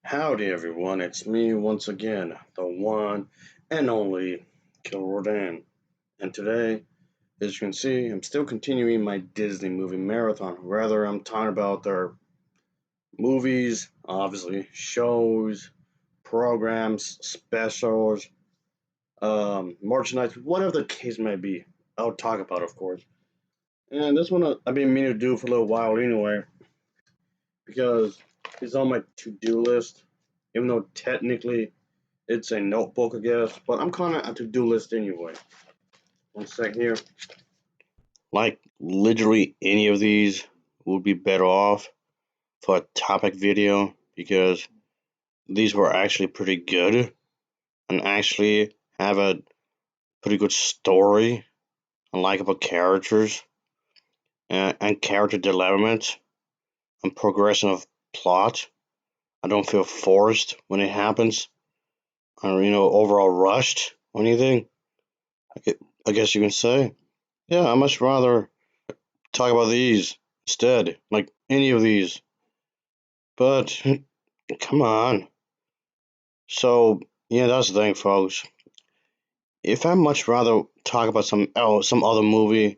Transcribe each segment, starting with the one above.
Howdy everyone, it's me once again, the one and only Kilrodan. And today, as you can see, I'm still continuing my Disney movie marathon. Rather, I'm talking about their movies, obviously, shows, programs, specials, merchandise, whatever the case may be. I'll talk about, of course. And this one I've been meaning to do for a little while anyway, because it's on my to-do list, even though technically it's a notebook, I guess, but I'm calling it a to-do list anyway. One sec here. Like literally any of these would be better off for a topic video because these were actually pretty good and actually have a pretty good story and likable characters and character development and progression of plot. I don't feel forced when it happens or overall rushed or anything. I guess you can say. Yeah, I much rather talk about these instead, like any of these. But come on. So yeah, that's the thing, folks. If I much rather talk about some other movie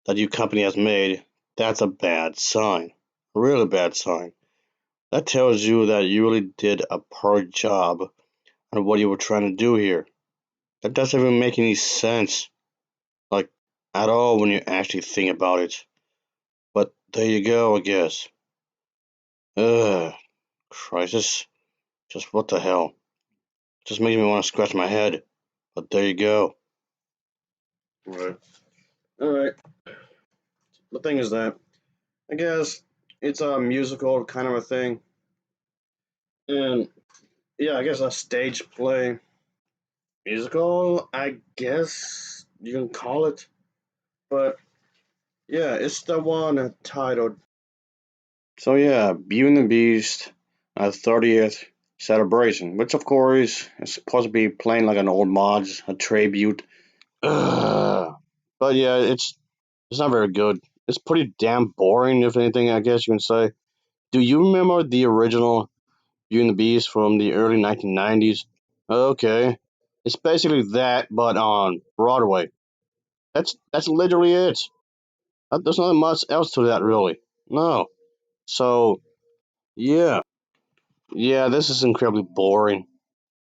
that your company has made, that's a bad sign. A really bad sign. That tells you that you really did a poor job on what you were trying to do here. That doesn't even make any sense, like at all when you actually think about it. But there you go, I guess. Ugh, crisis. Just what the hell? Just makes me want to scratch my head. But there you go. Right. All right. The thing is that I guess it's a musical kind of a thing, and yeah, I guess a stage play musical. I guess you can call it, but yeah, it's the one titled. So yeah, Beauty and the Beast, 30th celebration, which of course is supposed to be playing like an old mods, a tribute. Ugh. But yeah, it's not very good. It's pretty damn boring, if anything, I guess you can say. Do you remember the original Beauty and the Beast from the early 1990s? Okay. It's basically that, but on Broadway. That's literally it. There's not much else to that, really. No. So, yeah. Yeah, this is incredibly boring.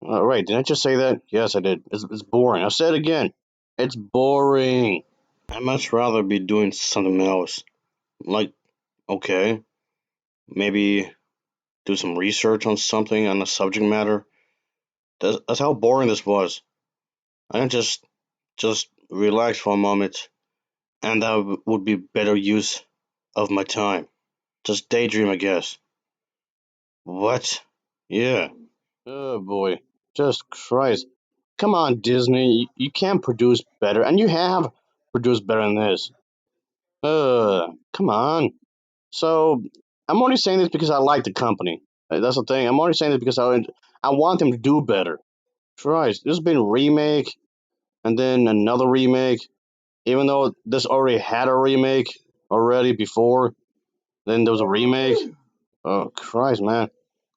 Right, did I just say that? Yes, I did. It's boring. I'll say it again. It's boring. I'd much rather be doing something else. Like, okay, maybe do some research on something on the subject matter. That's how boring this was. I can just relax for a moment, and that would be better use of my time. Just daydream, I guess. What? Yeah. Oh boy. Just Christ. Come on, Disney. You can produce better, and you have produced better than this. Come on. So I'm only saying this because I like the company. That's the thing. I'm only saying this because I want them to do better. Christ, there's been a remake and then another remake. Even though this already had a remake already before, then there was a remake. Oh Christ, man!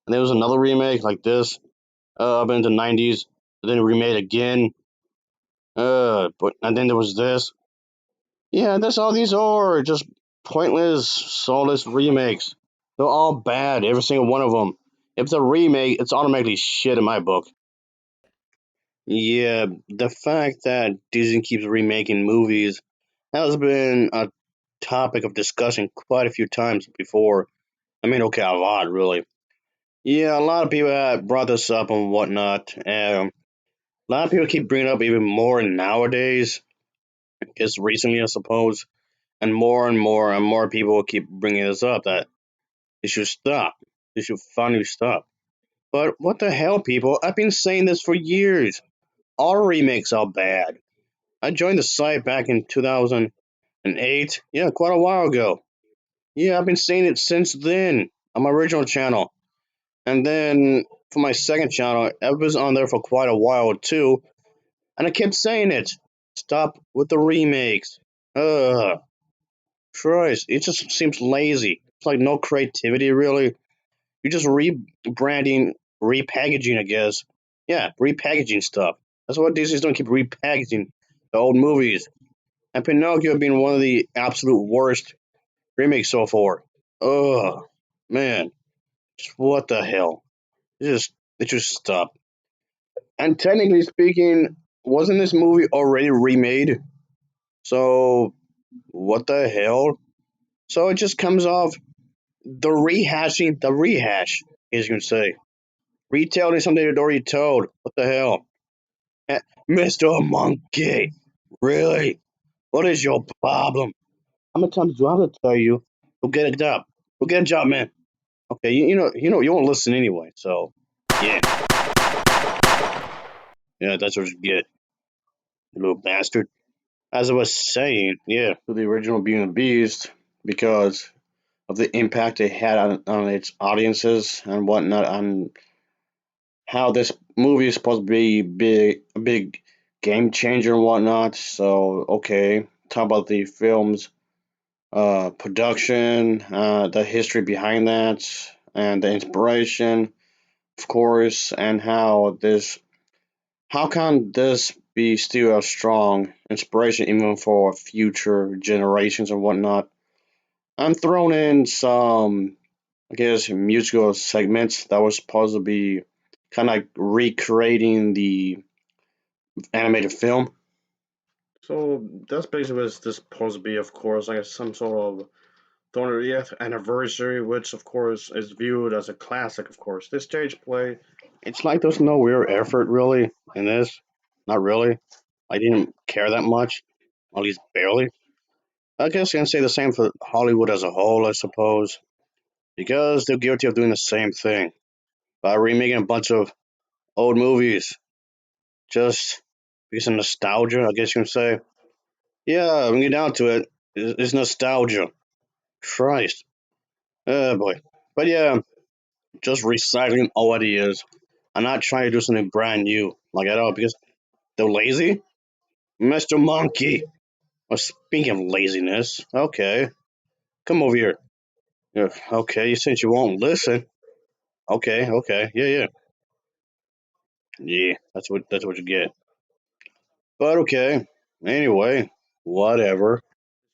And there was another remake like this up in the '90s. Then remade again. But and then there was this. Yeah, that's all these are. Just pointless, soulless remakes. They're all bad, every single one of them. If it's a remake, it's automatically shit in my book. Yeah, the fact that Disney keeps remaking movies has been a topic of discussion quite a few times before. I mean, okay, a lot, really. Yeah, a lot of people have brought this up and whatnot. A lot of people keep bringing it up even more nowadays, just recently, I suppose. And more people will keep bringing this up that they should stop. They should finally stop. But what the hell, people? I've been saying this for years. All remakes are bad. I joined the site back in 2008. Yeah, quite a while ago. Yeah, I've been saying it since then on my original channel. And then for my second channel, I was on there for quite a while too. And I kept saying it. Stop with the remakes. Ugh. Christ, it just seems lazy. It's like no creativity, really. You're just rebranding, repackaging, I guess. Yeah, repackaging stuff. That's what Disney's doing. Keep repackaging the old movies. And Pinocchio being one of the absolute worst remakes so far. Ugh, man, what the hell? It just stop. And technically speaking, wasn't this movie already remade? So what the hell? So it just comes off the rehash, as you can say. Retelling something they'd already told. What the hell? Eh, Mr. Monkey, really? What is your problem? How many times do I have to tell you? Go get a job. Go get a job, man. Okay, you won't listen anyway. So, yeah, yeah, that's what you get, you little bastard. As I was saying, yeah, to the original Beauty and the Beast, because of the impact it had on its audiences and whatnot, on how this movie is supposed to be a big game changer and whatnot. So, okay, talk about the film's production, the history behind that, and the inspiration, of course, and how can this be still a strong inspiration even for future generations and whatnot. I'm throwing in some, I guess, musical segments that was supposed to be kind of like recreating the animated film. So that's basically what this supposed to be, of course, like some sort of 30th anniversary, which of course is viewed as a classic. Of course, this stage play, it's like there's no real effort really in this. Not really. I didn't care that much, at least barely. I guess I can say the same for Hollywood as a whole, I suppose, because they're guilty of doing the same thing by remaking a bunch of old movies just because of nostalgia. I guess you can say, yeah, when you get down to it, it's nostalgia. Christ, oh boy. But yeah, just recycling old ideas. I'm not trying to do something brand new, like at all, because they're lazy. Mr. Monkey. Well, speaking of laziness, okay, come over here. Yeah, okay, you said you won't listen. Okay, okay, yeah, yeah, yeah. That's what you get. But okay, anyway, whatever.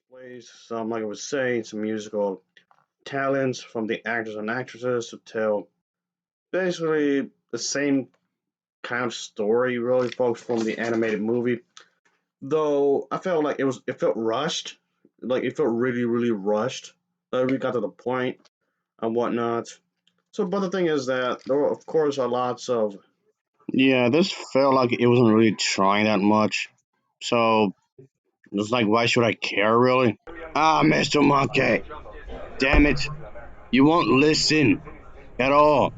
Displays some, like I was saying, some musical talents from the actors and actresses to tell basically the same kind of story, really, folks, from the animated movie. Though I felt like it felt rushed, like it felt really, really rushed. Like we got to the point and whatnot. So, but the thing is that there were, of course, are lots of. Yeah, this felt like it wasn't really trying that much. So it's like, why should I care really? Ah, Mr. Monkey, damn it, you won't listen at all.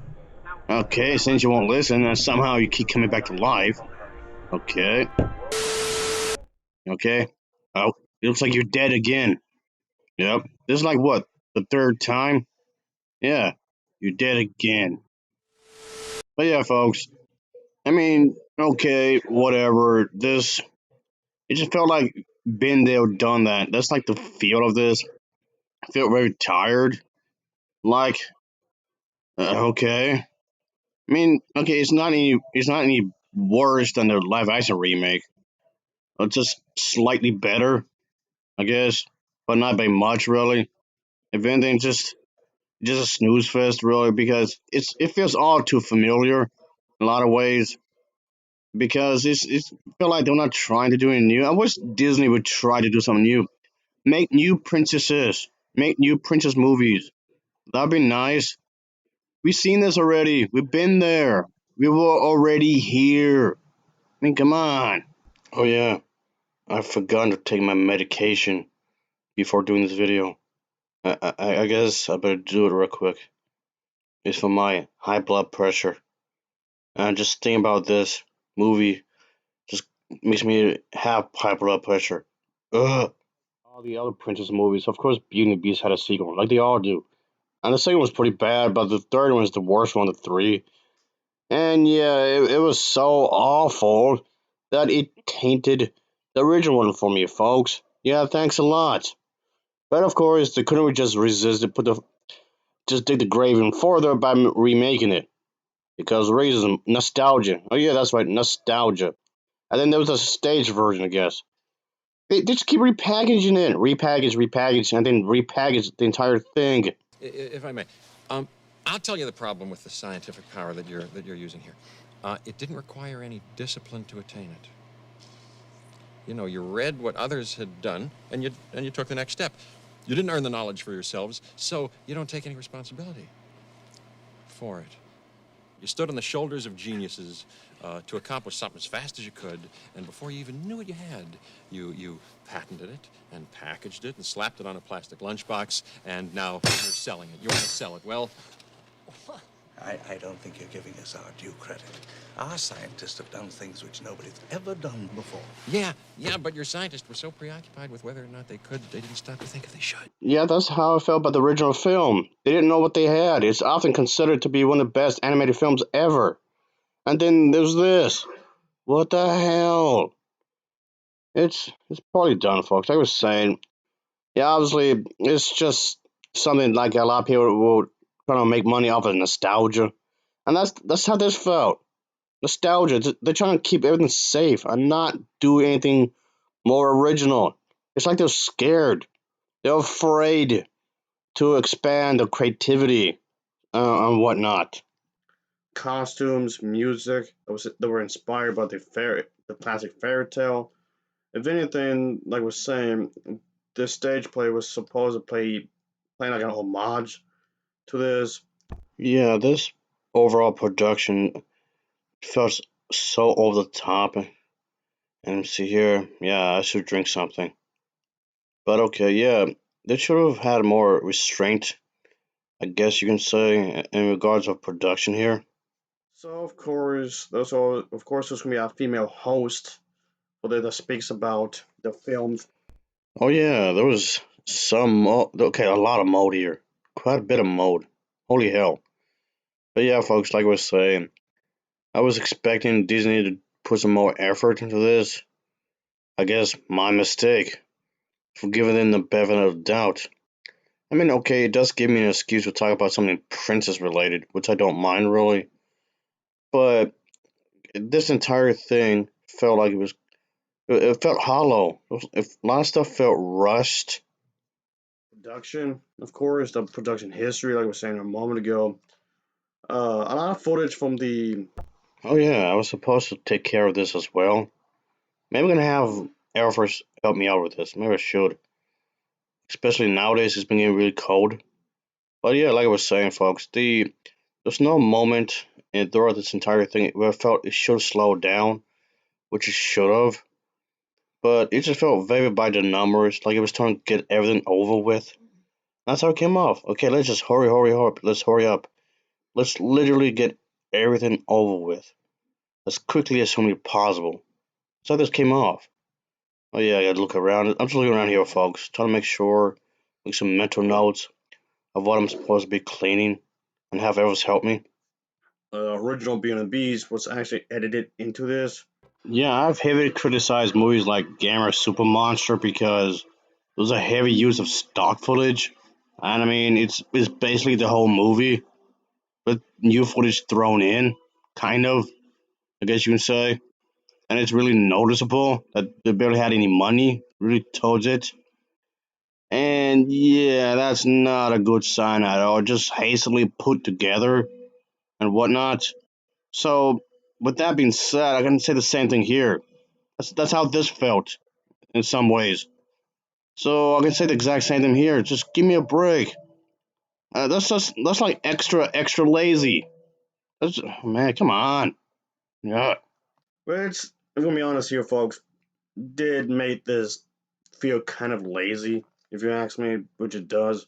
Okay, since you won't listen, and somehow you keep coming back to life. Okay, okay. Oh, it looks like you're dead again. Yep. This is like what? The third time? Yeah. You're dead again. But yeah, folks. I mean, okay, whatever. It just felt like been there, done that. That's like the feel of this. I feel very tired. Like, okay. I mean, okay, it's not any worse than the live action remake. It's just slightly better, I guess, but not by much, really. If anything, just a snooze fest, really, because it feels all too familiar in a lot of ways. Because it's feel like they're not trying to do anything new. I wish Disney would try to do something new. Make new princesses. Make new princess movies. That'd be nice. We've seen this already. We've been there. We were already here. I mean, come on. Oh yeah, I forgot to take my medication before doing this video. I guess I better do it real quick. It's for my high blood pressure. And just thinking about this movie just makes me have high blood pressure. Ugh. All the other princess movies, of course, Beauty and the Beast had a sequel, like they all do. And the second was pretty bad, but the third one is the worst one of the three. And yeah, it was so awful that it tainted the original one for me, folks. Yeah, thanks a lot. But of course, they couldn't just resist it, just dig the grave even further by remaking it because reason nostalgia. Oh yeah, that's right, nostalgia. And then there was a stage version, I guess. They just keep repackaging it, repackage, and then repackage the entire thing. If I may, um, I'll tell you the problem with the scientific power that you're using here. It didn't require any discipline to attain it. You know, you read what others had done, and you took the next step. You didn't earn the knowledge for yourselves, so you don't take any responsibility for it. You stood on the shoulders of geniuses to accomplish something as fast as you could, and before you even knew what you had, you patented it and packaged it and slapped it on a plastic lunchbox, and now you're selling it. You want to sell it. Well, I don't think you're giving us our due credit. Our scientists have done things which nobody's ever done before. yeah, but your scientists were so preoccupied with whether or not they could, they didn't stop to think if they should. Yeah, that's how I felt about the original film. They didn't know what they had. It's often considered to be one of the best animated films ever. And then there's this. What the hell? It's probably done, folks. Like I was saying, yeah, obviously it's just something like a lot of people will trying to make money off of nostalgia, and that's how this felt. Nostalgia. They're trying to keep everything safe and not do anything more original. It's like they're scared. They're afraid to expand their creativity and whatnot. Costumes, music that were inspired by the classic fairy tale. If anything, like I was saying, this stage play was supposed to playing like an homage to this. Yeah, this overall production felt so over the top. And see here, yeah, I should drink something. But okay, yeah, they should have had more restraint, I guess you can say, in regards of production here. So of course there's gonna be a female host for that speaks about the films. Oh yeah, there was okay, a lot of mode here, quite a bit of mode. Holy hell! But yeah, folks, like I was saying, I was expecting Disney to put some more effort into this. I guess my mistake for giving them the benefit of the doubt. I mean, okay, it does give me an excuse to talk about something princess related, which I don't mind really. But this entire thing felt like it felt hollow. A lot of stuff felt rushed. Production, of course, the production history, like I was saying a moment ago. A lot of footage from the. Oh yeah, I was supposed to take care of this as well. Maybe I'm gonna have Air Force help me out with this. Maybe I should. Especially nowadays, it's been getting really cold. But yeah, like I was saying, folks, there's no moment throughout this entire thing where I felt it should have slowed down, which it should have. But it just felt very by the numbers, like it was trying to get everything over with. That's how it came off. Okay, let's just hurry. Let's hurry up. Let's literally get everything over with as quickly as humanly possible. That's how this came off. Oh yeah, I gotta look around. I'm just looking around here, folks, trying to make sure, make some mental notes of what I'm supposed to be cleaning, and have others help me. Original B&Bs was actually edited into this. Yeah, I've heavily criticized movies like Gamma Super Monster because there's a heavy use of stock footage, and I mean it's basically the whole movie with new footage thrown in, kind of, I guess you can say, and it's really noticeable that they barely had any money really towards it. And yeah, that's not a good sign at all. Just hastily put together and whatnot. So, with that being said, I can say the same thing here. That's how this felt in some ways. So I can say the exact same thing here. Just give me a break. That's like extra lazy. That's, man, come on. Yeah. Which, I'm gonna be honest here, folks, did make this feel kind of lazy, if you ask me, which it does.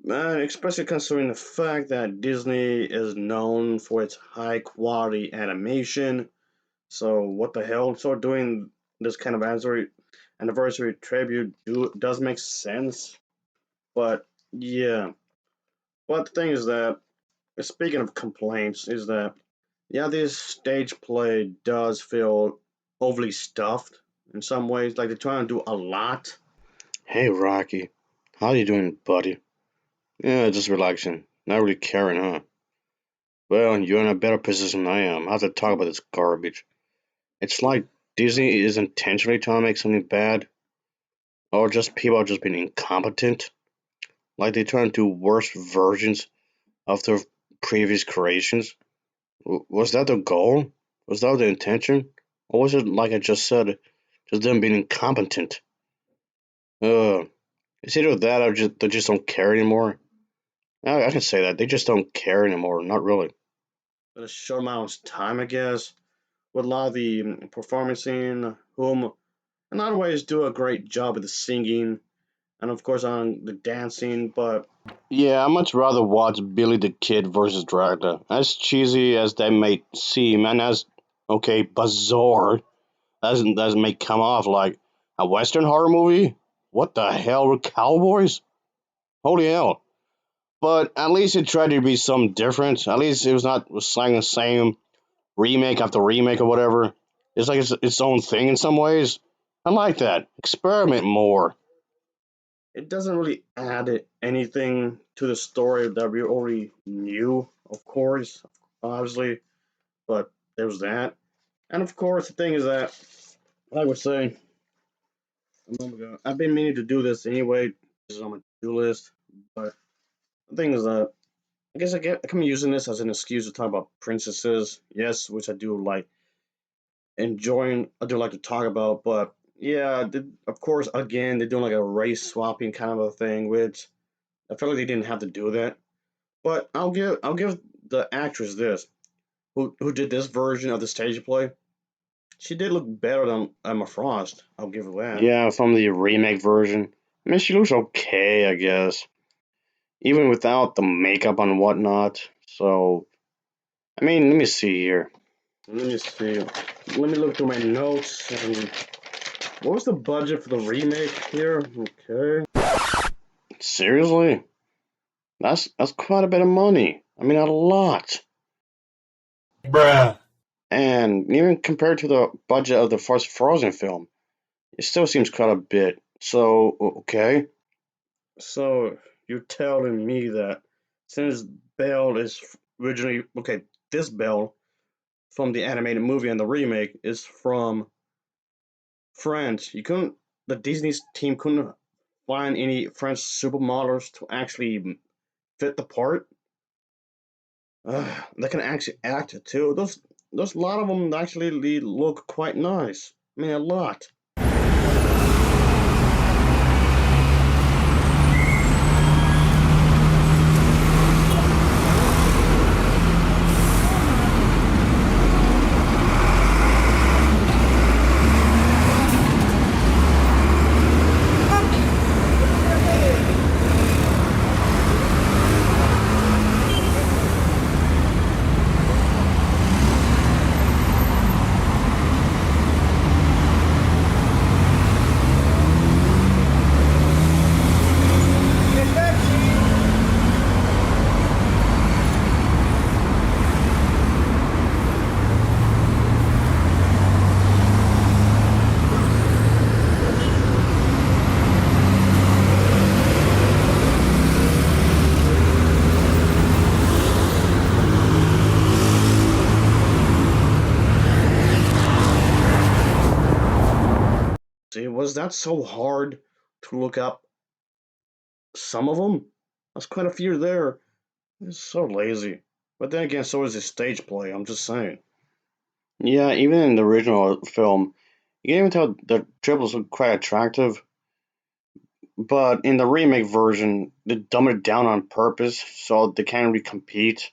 Especially considering the fact that Disney is known for its high quality animation. So what the hell? So doing this kind of anniversary tribute does make sense. But yeah. But the thing is that speaking of complaints, is that yeah, this stage play does feel overly stuffed in some ways. Like they're trying to do a lot. Hey Rocky, how you doing, buddy? Yeah, just relaxing. Not really caring, huh? Well, you're in a better position than I am. I have to talk about this garbage. It's like Disney is intentionally trying to make something bad, or just people are just being incompetent. Like they're trying to do worse versions of their previous creations. Was that the goal? Was that the intention? Or was it like I just said, just them being incompetent? Uh, it's either that or just they just don't care anymore. I can say that they just don't care anymore. Not really. But a short amount of time, I guess. With a lot of the performing, whom in other ways do a great job with the singing and of course on the dancing. But yeah, I much rather watch Billy the Kid versus Dracula. As cheesy as that may seem, and as okay bizarre as may come off like a Western horror movie. What the hell were cowboys? Holy hell! But at least it tried to be something different. At least it was not saying the same remake after remake or whatever. It's like its own thing in some ways. I like that. Experiment more. It doesn't really add anything to the story that we already knew, of course, obviously, but there's that. And of course, the thing is that, like I was saying a moment ago, I've been meaning to do this anyway. This is on my to-do list, but the thing is that I guess I can be using this as an excuse to talk about princesses, yes, which I do like enjoying, I do like to talk about, but yeah, of course, again, they're doing like a race swapping kind of a thing, which I feel like they didn't have to do that. But I'll give the actress this who did this version of the stage play. She did look better than Emma Frost. I'll give her that. Yeah, from the remake version. I mean, she looks okay, I guess, even without the makeup and whatnot. So, I mean, let me see here. Let me see. Let me look through my notes. And what was the budget for the remake here? Okay. Seriously? That's quite a bit of money. I mean, a lot. Bruh. And even compared to the budget of the first Frozen film, it still seems quite a bit. So, okay. So, you're telling me that since Belle is originally, okay, this Belle from the animated movie and the remake is from France, the Disney team couldn't find any French supermodels to actually fit the part? They can actually act too. Those a lot of them actually look quite nice. I mean, a lot. See, was that so hard to look up some of them? That's quite a few there. It's so lazy. But then again, so is the stage play. I'm just saying. Yeah, even in the original film, you can even tell the triples look quite attractive. But in the remake version, they dumb it down on purpose so they can't really compete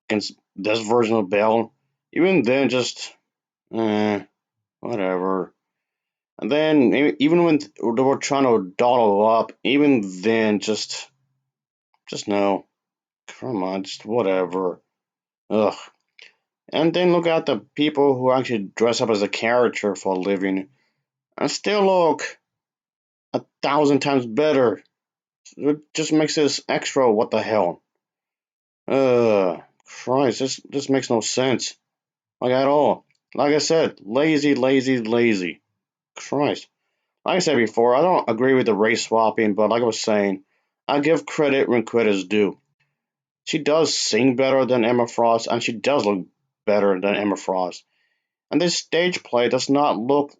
against this version of Belle. Even then, just whatever. And then even when they were trying to doll it up, even then, just no. Come on, just whatever. Ugh. And then look at the people who actually dress up as a character for a living and still look 1,000 times better. It just makes this extra. What the hell? Christ, this makes no sense. Like at all. Like I said, lazy, lazy, lazy. Christ. Like I said before, I don't agree with the race swapping, but like I was saying, I give credit when credit's due. She does sing better than Emma Frost, and she does look better than Emma Frost. And this stage play does not look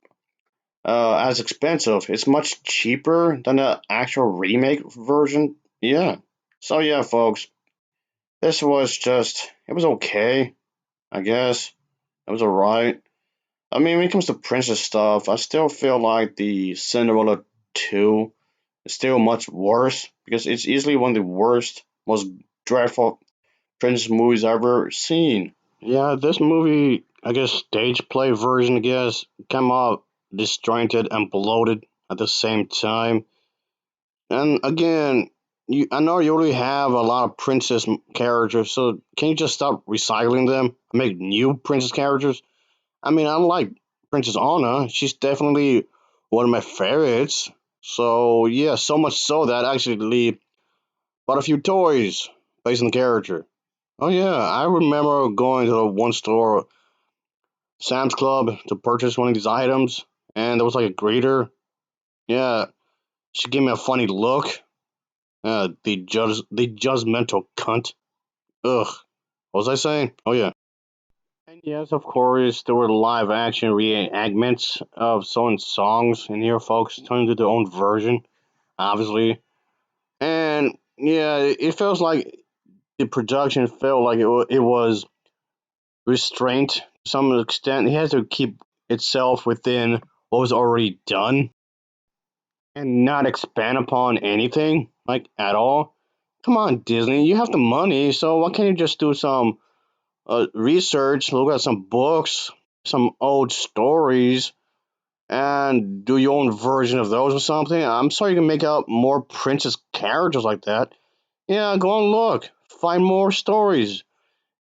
as expensive. It's much cheaper than the actual remake version. Yeah. So yeah, folks, this was just it was okay, I guess. It was alright. I mean, when it comes to princess stuff, I still feel like the Cinderella 2 is still much worse because it's easily one of the worst, most dreadful princess movies I've ever seen. Yeah, this movie, I guess, stage play version, I guess, came out disjointed and bloated at the same time. And again, I know you already have a lot of princess characters, so can you just stop recycling them and make new princess characters? I mean, I like Princess Anna. She's definitely one of my favorites. So yeah, so much so that I actually bought a few toys based on the character. Oh yeah, I remember going to the one store, Sam's Club, to purchase one of these items, and there was like a greeter. Yeah, she gave me a funny look. The judgmental cunt. Ugh. What was I saying? Oh yeah. And yes, of course, there were live action reenactments of certain songs in here, folks, turned into their own version, obviously. And yeah, it feels like the production felt like it was restraint to some extent. It has to keep itself within what was already done and not expand upon anything, like at all. Come on, Disney, you have the money, so why can't you just do some research, look at some books, some old stories, and do your own version of those or something? I'm sorry you can make out more princess characters like that. Yeah, go and look, find more stories,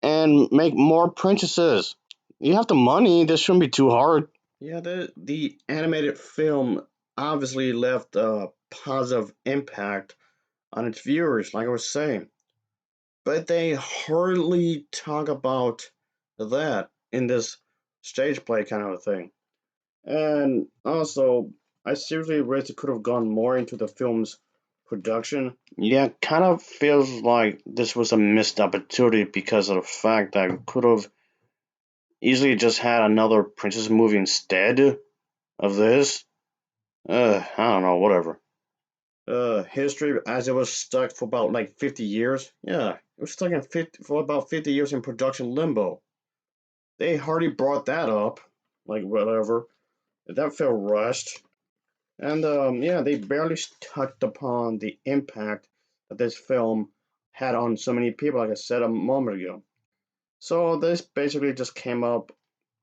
and make more princesses. You have the money, this shouldn't be too hard. Yeah, the animated film obviously left a positive impact on its viewers, like I was saying. But they hardly talk about that in this stage play kind of a thing. And also, I seriously wish it could have gone more into the film's production. Yeah, kind of feels like this was a missed opportunity because of the fact that it could have easily just had another princess movie instead of this. I don't know, whatever. History as it was stuck for about like 50 years. Yeah, it was stuck in 50, for about 50 years in production limbo. They hardly brought that up, like whatever. That felt rushed. And yeah, they barely touched upon the impact that this film had on so many people, like I said a moment ago. So this basically just came up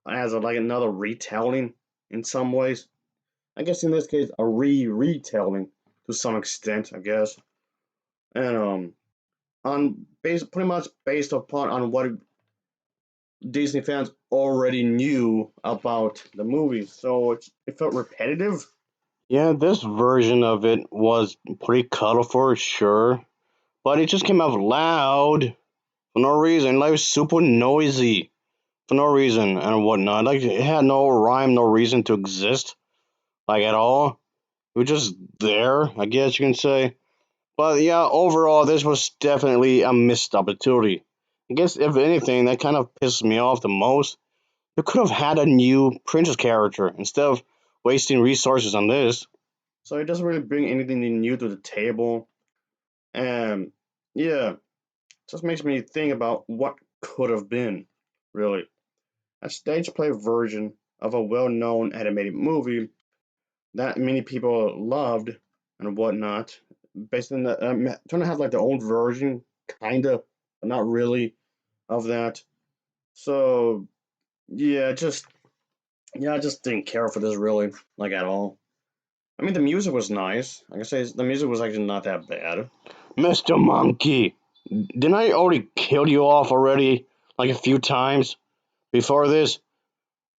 as like another retelling in some ways. I guess in this case, a retelling to some extent, I guess. And on pretty much based upon on what Disney fans already knew about the movie, so it felt repetitive. Yeah, this version of it was pretty colorful, sure, but it just came out loud for no reason. Like it was super noisy for no reason and whatnot. Like it had no rhyme, no reason to exist, like at all. It was just there, I guess you can say. But yeah, overall, this was definitely a missed opportunity. I guess if anything, that kind of pisses me off the most. You could have had a new princess character instead of wasting resources on this. So it doesn't really bring anything new to the table. And yeah, it just makes me think about what could have been, really. A stage play version of a well known animated movie that many people loved and whatnot. Based on the, trying to have like their own version, kind of, but not really, of that. So yeah, I just didn't care for this really, like at all. I mean, the music was nice. Like I say, the music was actually not that bad. Mr. Monkey, didn't I already kill you off already, like a few times before this?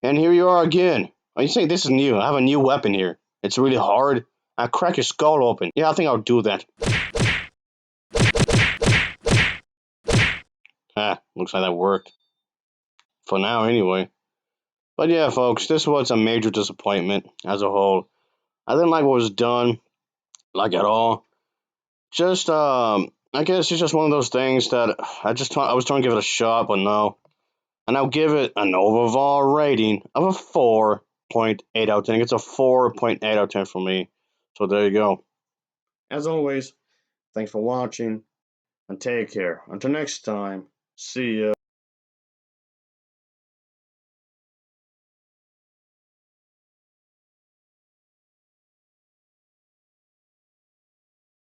And here you are again. Are you saying this is new? I have a new weapon here. It's really hard. I'll crack your skull open. Yeah, I think I'll do that. Looks like that worked. For now, anyway. But yeah, folks, this was a major disappointment as a whole. I didn't like what was done, like at all. just I guess it's just one of those things that I was trying to give it a shot, but no. And I'll give it an overall rating of a 4.8 out of 10. It's a 4.8 out of 10 for me. So there you go. As always, thanks for watching and take care. Until next time, see ya.